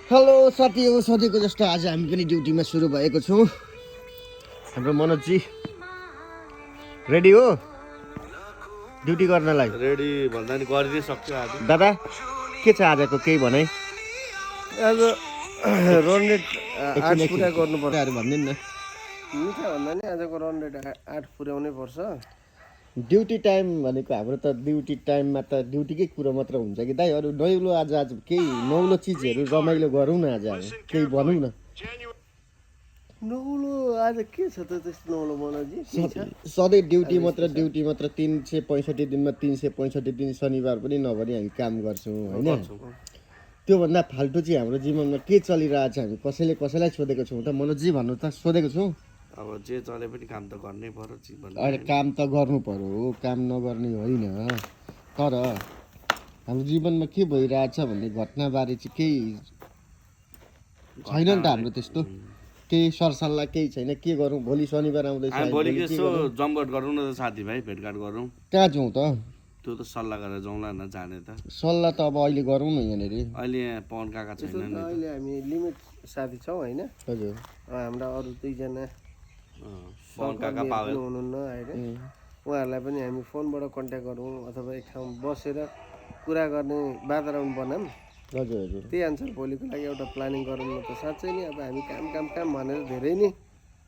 Hello साथीहरू, सधैँको जस्तो आज हामी पनि ड्युटीमा सुरु भएको छौँ। हाम्रो मनोजी रेडी हो ड्युटी गर्नलाई? रेडी भन्दा नि गरिदिन सक्छु आज। दादा के छ आजको केही भनाइ? आज रन रेट 8 पुरा गर्नुपर्छ भनिदिनु न। मिठा भन्दा नि आजको रन रेट 8 पुर्याउनै पर्छ। ड्युटी टाइम भनेको हाम्रो त ड्युटी टाइममा त ड्युटीकै कुरो मात्र हुन्छ कि दाइ, अरू नौलो आज केही नौलो चिजहरू रमाइलो गरौँ न। आज हामी केही भनौँ न। नौलो आज के छ त त्यस्तो नौलो मनोजी? सधैँ ड्युटी मात्र 365 दिनमा 365 दिन शनिबार पनि नभनी हामी काम गर्छौँ होइन। त्योभन्दा फाल्टु चाहिँ हाम्रो जीवनमा के चलिरहेछ हामी कसैलाई सोधेको छौँ त? मनोजी भन्नु त सोधेको छौँ। अब जे चले पनि काम त गर्नै पर्यो जीवन। अहिले काम त गर्नु पर्यो, काम नगर्ने होइन। तर हाम्रो जीवनमा के भइरहेछ भन्ने घटनाबारे चाहिँ केही छैन नि त हाम्रो त्यस्तो केही सरसल्लाह केही छैन। के गरौँ? भोलि शनिबार आउँदैछ, भोलि यसो जमघट गरौँ न त साथीभाइ, भेटघाट गरौँ। कहाँ जाउँ त? त्यो त सल्लाह गरेर जाउँला न, जाने त सल्लाह त अब अहिले गरौँ न यहाँनिर। अहिले यहाँ पवन काका छैन नि। अहिले हामी लिमिट साथी छौँ होइन। हजुर हाम्रा अरू दुईजना पवन काका पावेल हुनुहुन्न होइन। उहाँहरूलाई पनि हामी फोनबाट कन्ट्याक्ट गरौँ अथवा एक ठाउँ बसेर कुरा गर्ने वातावरण बनाऊँ। हजुर हजुर त्यही अनुसार भोलिको लागि एउटा प्लानिङ गरौँ न त। साँच्चै नै अब हामी काम काम काम भनेर धेरै नै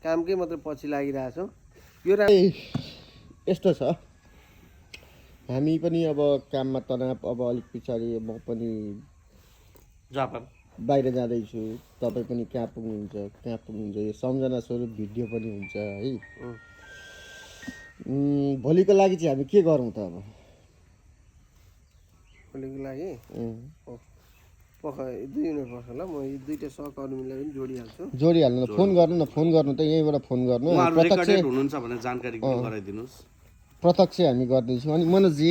कामकै मात्र पछि लागिरहेछौँ। यो यस्तो छ, हामी पनि अब काममा तनाव, अब अलिक पछाडि म पनि जापान बाहिर जाँदैछु, तपाईँ पनि कहाँ पुग्नुहुन्छ यो सम्झना स्वरूप भिडियो पनि हुन्छ है। भोलिको लागि चाहिँ हामी के गरौँ त? अब भोलिको लागि पख 2 मिनट पर्छ होला। म यी दुईवटा सहकर्मीलाई पनि जोडिहाल्नु। फोन गर्नु त यहीँबाट फोन गर्नु। रेकर्डेड हुनुहुन्छ भने जानकारी पनि गराइदिनुहोस्। प्रत्यक्ष हामी गर्दैछौँ। अनि मनोजी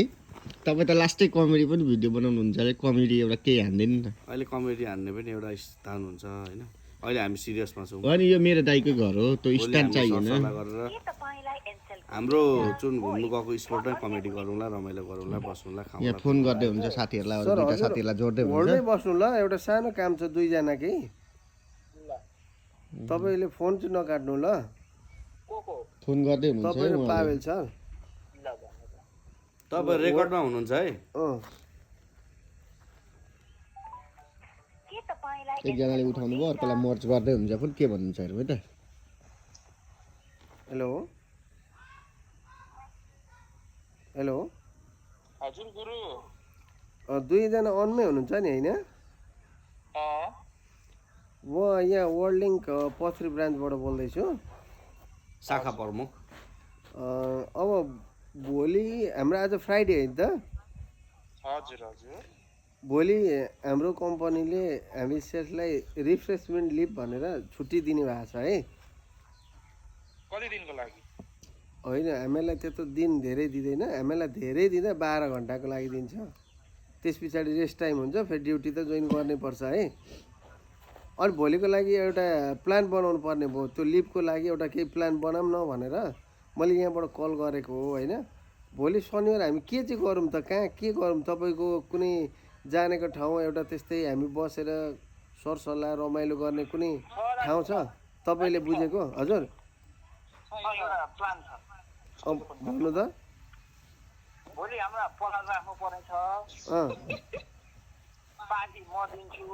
तपाईँ त लास्टै कमेडी पनि भिडियो बनाउनुहुन्छ अरे, कमेडी एउटा केही हान्दैन न? अहिले कमेडी हान्ने पनि एउटा स्थान हुन्छ होइन। अहिले हामी सिरियसमा छौँ। अनि यो मेरो दाइकै घर हो, त्यो स्थान चाहिएन। हाम्रो जुन घुम्नु गएको स्पोटमै कमेडी गरौँला, रमाइलो गरौँला, बसौँला, खाउँला। यहाँ फोन गर्दै हुन्छ साथीहरूलाई, दुईटा साथीहरूलाई जोड्दै होल्डै हुन्छ। बस्नु ल। एउटा सानो काम छ दुईजनाकै। तपाईँले फोन चाहिँ नकाट्नु ल। फोन गर्दै हुनुहुन्छ तपाईँ र पावेल छ। तपाईँ रेकर्डमा हुनुहुन्छ है। एकजनाले उठाउनु भयो, अर्कोलाई मर्च गर्दै हुन्छ फोन। के भन्नुहुन्छ हेरौँ है त। हेलो हेलो हजुर गुरु। दुईजना अनमै हुनुहुन्छ नि होइन? म यहाँ वर्ल्ड लिङ्क पथरी ब्रान्चबाट बोल्दैछु। शाखा प्रमुख। अब भोलि हाम्रो आज फ्राइडे होइन त? हजुर हजुर। भोलि हाम्रो कम्पनीले हामी सेल्सलाई रिफ्रेसमेन्ट लिभ भनेर छुट्टी दिने भएको छ है। कति दिनको लागि? होइन, हामीलाई त्यत्रो दिन धेरै दिँदैन। हामीलाई धेरै दिँदा 12 घन्टाको लागि दिन्छ। त्यस पछाडि रेस्ट टाइम हुन्छ, फेरि ड्युटी त जोइन गर्नै पर्छ है। अनि भोलिको लागि एउटा प्लान बनाउनु पर्ने भयो। त्यो लिभको लागि एउटा केही प्लान बनाऊँ न भनेर मैले यहाँबाट कल गरेको हो होइन। भोलि शनिबार हामी के चाहिँ गरौँ त? कहाँ के गरौँ? तपाईँको कुनै जानेको ठाउँ एउटा त्यस्तै हामी बसेर सरसल्लाह रमाइलो गर्ने कुनै ठाउँ छ तपाईँले बुझेको? हजुर प्लान छ। भन्नु त। भोलि हाम्रो पकाल राख्नु पर्ने छ। पार्टी म दिन्छु।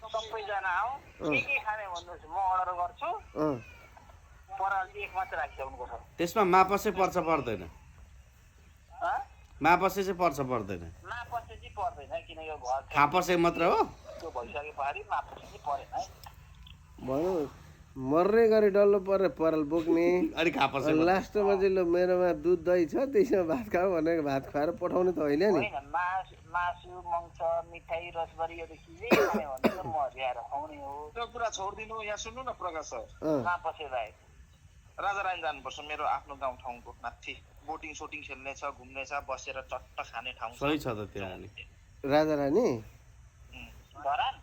सबैजना आऊ। के खाने भन्नुहोस्, म अर्डर गर्छु। पराल एक मात्र राखिसक्नु पर्छ। त्यसमा मापसै पर्छ पर्दैन? मापसै चाहिँ पर्छ पर्दैन? मापसे चाहिँ पर्दैन किनकि घर खापसे मात्र हो। त्यो भइसके पारि मापसे चाहिँ परेन है। भनौँ मर्रै गरी डल्लो परेर पराल बोक्ने। अनि खापसे लास्टमा चाहिँ ल मेरोमा दुध दही छ त्यसमा भात खाऊ भनेर भात खुवाएर पठाउने त होइन नि। मासु मङ्स मिठाई रसबरी यो त के खाने भन्नु त म ल्याएर खुवाउने हो। त्यो कुरा छोडिदिनु। यहाँ सुन्नु न प्रकाश सर, मापसे राई राजारानी जानुपर्छ। मेरो आफ्नो गाउँ ठाउँको माथि बोटिङ सोटिङ खेल्ने छ, घुम्ने छ, बसेर चट्ट खाने ठाउँ छ। सही छ त त्यहाँ। अनि राजारानी धरान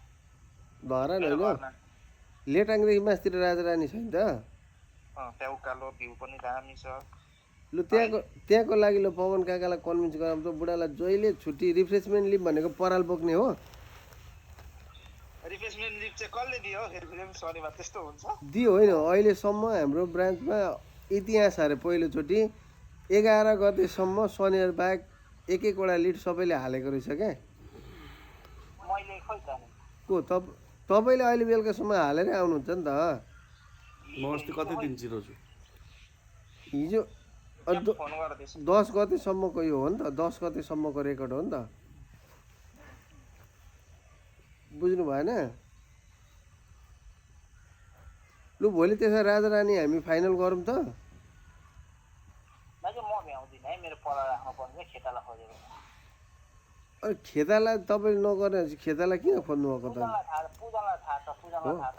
धरान होइन, लेटाङदेखि मासतिर राजारानी छ नि त। त्यहाँ उकालो भ्यू पनि दामी छ। लु त्यहाँको लागि ल पवन काकालाई कन्भिन्स गराउँ त। बुढालाई जहिले छुट्टी रिफ्रेसमेन्ट लिभ भनेको पराल बोक्ने हो। रिप्लेसमेन्ट लिभ चाहिँ कसले दियो फेरि फेरि शनिबार त्यस्तो हुन्छ दियो होइन अहिलेसम्म हाम्रो ब्रान्चमा इतिहास अरे पहिलोचोटि 11 गतेसम्म शनिबार बाहेक एक एकवटा लिड सबैले हालेको रहेछ क्या मैले खोइ त नि को तपाईँले अहिले बेलुकासम्म हालेरै आउनुहुन्छ नि त म अस्ति कति दिन चिरो छु हिजो फोन गर्दैछु 10 गतेसम्मको यो हो नि त 10 गतेसम्मको रेकर्ड हो नि त बुझ्नु भएन लु भोलि त्यसो राजा रानी हामी फाइनल गरौँ त दाजु म भ्याउँदिनँ है मेरो पढा राख्नु पर्ने खेताला खोजेर अरे खेताला तपाईँले नगर्ने खेताला किन खोज्नु भएको त पूजनलाई थाहा छ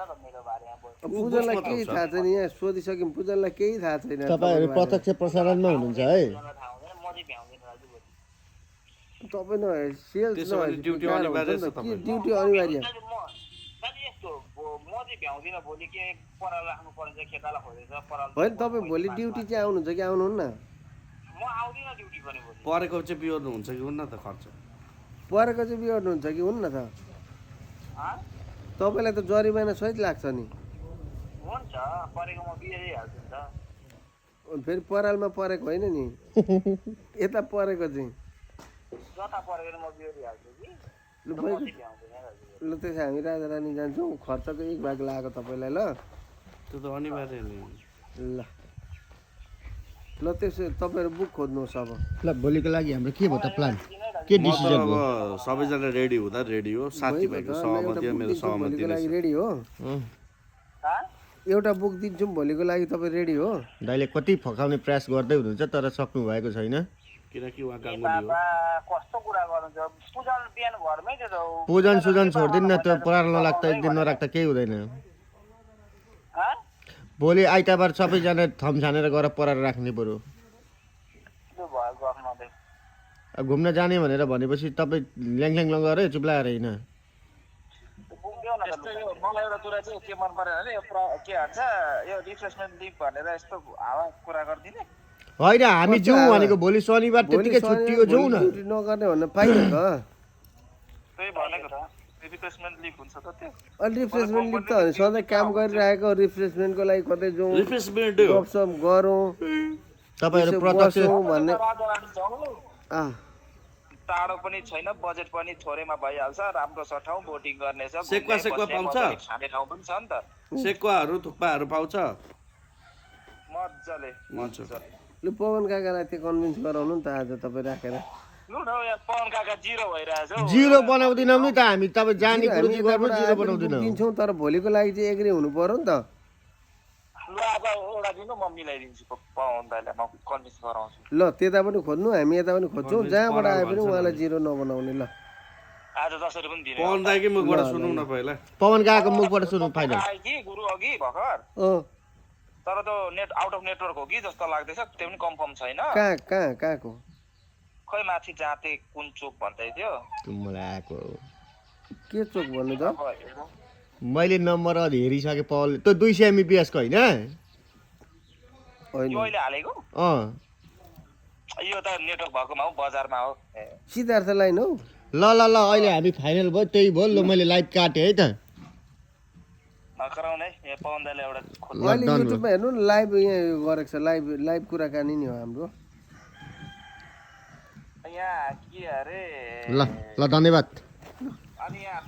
त मेरो बारेमा बोल्छ पूजनलाई केही थाहा छैन यहाँ सोधिसक्यौँ पूजनलाई केही थाहा छैन तपाईँहरू प्रत्यक्ष प्रसारणमा हुनुहुन्छ है पूजनलाई थाहा हुँदैन म चाहिँ भ्याउँदिनँ दाजु भोलि तपाईँ न सेल्स त्यसो भने ड्युटी अनिवार्य छ तपाईँको। ड्युटी अनिवार्य दाजु यस्तो म चाहिँ भ्याउँदिनँ भोलि के पराल राख्नु पर्ने खेताला खोजेछ पराल होइन तपाईँ भोलि ड्युटी चाहिँ आउनुहुन्छ कि आउनुहुन्न म आउँदिनँ ड्युटी पनि भोलि परेको चाहिँ बिहोर्नु हुन्छ कि हुन्न त खर्च परेको चाहिँ बिहोर्नुहुन्छ कि हुन्न त तपाईँलाई त जरिमाना सहित लाग्छ नि हुन्छ परेको म बिहोरिहाल्छु नि त फेरि परालमा परेको होइन नि यता परेको चाहिँ जता परेको म बिहोरिहाल्छु कि लु म भाइ चाहिँ भ्याउँदिनँ दाजु ल त्यसो हामी राजा रानी जान्छौँ खर्चको एक भाग लाग्यो तपाईँलाई ल त्यो त अनिवार्य नै हो। ल ल त्यसो तपाईँहरू बुक खोज्नुहोस् अब ल भोलिको लागि हाम्रो के भयो त प्लान के म त डिसिजन अब भयो सबैजना रेडी हुँदा रेडी हो साथीभाइको सहमति हो, मेरो सहमति भोलिको नै लागि छ। रेडी हो एउटा बुक दिन्छौँ भोलिको लागि तपाईँ रेडी हो दाइले कति फकाउने प्रयास गर्दै हुनुहुन्छ तर सक्नु भएको छैन किनकि उहाँ ए गाउँले हो। बाबा कस्तो कुरा गर्नुहुन्छ पूजन बिहान घरमै थियो त पूजन सुजन छोडिदिनु न त्यो पराल नलाग्दा एक दिन नराख्दा केही हुँदैन भोलि आइतबार सबैजना थम छानेर गएर पराल राख्ने बरु त्यो भयो गफ नदिए अब घुम्न जाने भनेर भनेपछि तपाईँ ल्याङल्याङ लगेर चुप्लाएर होइन पुग्यो न त यो मलाई एउटा कुरा चाहिँ के मन परेन भने यो के भन्छ यो रिफ्रेसमेन्ट लिभ भनेर यस्तो हावा कुरा गरिदिने होइन हामी जाउँ भनेको भोलि शनिबार त्यतिकै छुट्टी हो जाउँ न ड्युटी नगर्ने भन्न पाइन्छ त त्यही भनेको त रिफ्रेसमेन्ट लिभ हुन्छ त त्यो अनि रिफ्रेसमेन्ट लिभ त भने सधैँ काम गरिरहेको रिफ्रेसमेन्टको लागि कतै जाउँ रिफ्रेसमेन्ट हो। गफसप गरौँ तपाईँहरू यसो प्रत्यक्ष बसौँ भन्ने राजारानी जाउँ अँ टाढो पनि छैन बजेट पनि थोरैमा भइहाल्छ राम्रो छ ठाउँ बोटिङ गर्ने छ सेकुवा घुम्ने, पाउँछ? बस्ने, मजाले खाने ठाउँ पनि छ नि त सेकुवाहरू थुक्पाहरू पाउँछ मजाले मजाले। लु पवन काकालाई त्यो कन्भिन्स गराउनु नि त आज तपाईँ राखेर लु न यहाँ पवन काका जिरो भइरहेछ हौ जिरो बनाउँदैनौँ नि त हामी तपाईँ जाने कुरो चाहिँ गर्नु यताबाट जिरो आएर बनाउँदैनौँ दिन्छौँ तर भोलिको लागि चाहिँ एग्री हुनु पर्यो नि त ल अब एउटा दिनु म मिलाइदिन्छु पवन दाइलाई म कन्भिन्स गराउँछु ल त्यता पनि खोज्नु हामी यता पनि खोज्छौँ कन्भिन्स जहाँबाट आए पनि भन्छ उहाँलाई नि। जिरो नबनाउने ल आज 10 पनि दिने पवन दाइकै मुखबाट सुनौँ न पहिला पवन काकाको मुखबाट सुन्नु फाइनल आयो कि गुरु अघि भर्खर अँ तर त्यो आउट अफ नेटवर्क हो कि जस्तो लाग्दैछ त्यो पनि कन्फर्म छैन कहाँको खै माथि जाँते कुन चोक भन्दै थियो त्यो मलाई आएको हो। के चोक भन्नु त अब हेरौँ। मैले नम्बर अहिले हेरिसकेँ पवल त्यो 200 MBPS को होइन होइन यो अहिले हालेको अँ यो त नेटवर्क भएकोमा हो बजारमा हो ए सिद्धार्थ लाइन हौ ल ल ल अहिले हामी फाइनल भयो त्यही भयो ल मैले लाइभ काटेँ है त नकराउने यहाँ पवन दाइले एउटा खोज्नु अहिले done युट्युबमा हेर्नु न लाइभ यहाँ गरेको छ लाइभ कुराकानी नि हो हाम्रो यहाँ के अरे ल ल धन्यवाद अनि यहाँ